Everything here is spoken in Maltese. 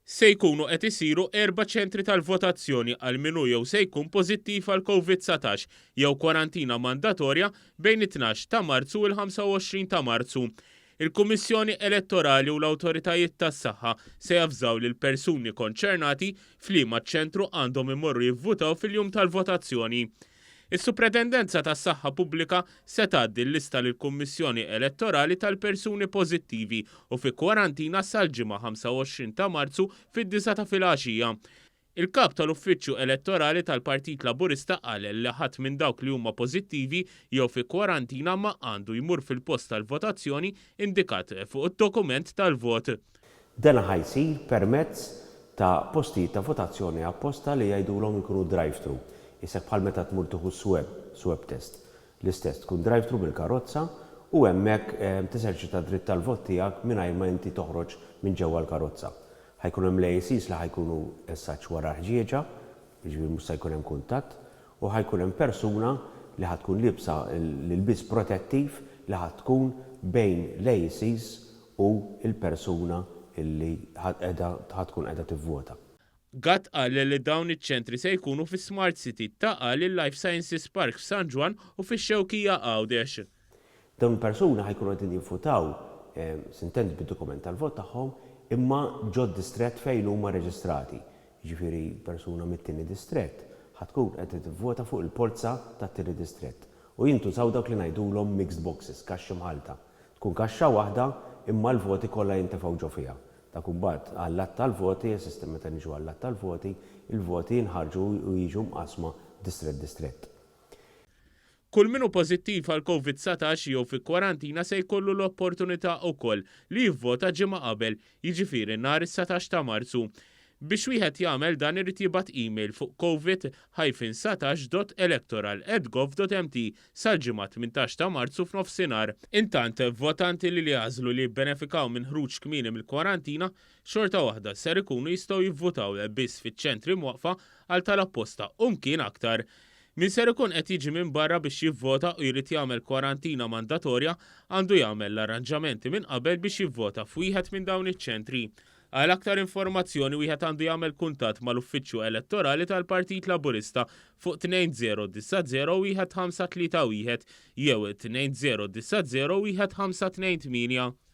Se jkunu qed isiru 4 ċentri tal-votazzjoni għal minu jew se jkun pożittiv għal COVID-19 jew kwarantina mandatorja bejn it-12 ta' Marzu u l-25 ta' Marzu. Il-Kummissjoni Elettorali u l-Awtoritajiet tas-Saħħa se jafżaw lil persuni konċernati f'liema ċentru għandhom imorru jivvutaw fil-jum tal-votazzjoni. Is-Suprintendenza tas-Saħħa Pubblika se tgħaddi l-lista lill-Kummissjoni Elettorali tal-persuni pożittivi u fi kwarantina sal-ġimgħa 25 ta' Marzu fid-9 ta' filgħaxija. Il-kap tal-Uffiċċju Elettorali tal-Partit Laburista qal li ħadd minn dawk li huma pożittivi jew fi kwarantina ma għandu jmur fil-post tal-votazzjoni indikat fuq id-dokument tal-vot. Dan ħajsir permezz ta' postijiet ta' votazzjoni apposta li jgħidulhom ikunu drive-thru. Isek bħal meta tmur tieħu swab test. L-istess tkun drive-thru bil-karozza u hemmhekk teżerċita dritt tal-vot tiegħek mingħajr ma inti toħroġ minn ġewwa l-karozza. Ħajkun hemm l-ACs li ħajkunu essaċ wara ħġieġa, jiġifieri mhux se jkun hemm kuntatt, u ħajkun hemm persuna li ħadkun libsa l-ilbies protettiv li ħadkun bejn l-ACs u l-persuna li ħadkun qiegħda tivvota. Gatt qal li dawn iċ-ċentri se jkunu fi Smart City ta' il-Life Sciences Park f'San Ġwan u fix-Xewkija Għawdex. Dawn il-persuna ħajkunu qegħdin jivvutaw sintent bid-dokument tal-vot tagħhom imma ġod distrett fejn huma reġistrati. Jiġifieri persuna mit-tieni distrett ħadkun qed tivvota fuq il-polza tat-tieni distrett. U jintużaw dawk li ngħidulhom mixed boxes, kaxxi mħalta. Tkun kaxxa waħda imma l-voti kollha jintefgħu ġo fiha. Dak imbagħad għall-att tal-voti, is-sistema meta niġu għall-att tal-voti, il-voti jinħarġu u jiġu mqasma distrett. Kull minu pożittiv għal COVID-19 jew fi kwarantina se jkollu l-opportunità wkoll li jivvota ġimgħa qabel, jiġifieri nhar is-17 ta' Marzu. Biex wieħed jagħmel dan irid jibgħat email fuq covid-19.electoral@gov.mt sal-ġimgħa 18 ta' Marzu f'nofsinhar. Intant votanti li jażlu li jibbenefikaw minn ħruġ kmieni mill-kwarantina xorta waħda ser ikunu jistgħu jivvutaw biss fiċ-ċentri mwaqfa għal tal-apposta u mkien aktar. Min ser ikun qed jiġi minn barra biex jivvota u jrid jagħmel kwarantina mandatorja għandu jagħmel l-arranġamenti minn qabel biex jivvota f'wieħed minn dawn iċ-ċentri. Għal aktar informazzjoni wieħed għandu jagħmel kuntatt mal-Uffiċċju Elettorali tal-Partit Laburista fuq 2090 1531 jew 2090 1528.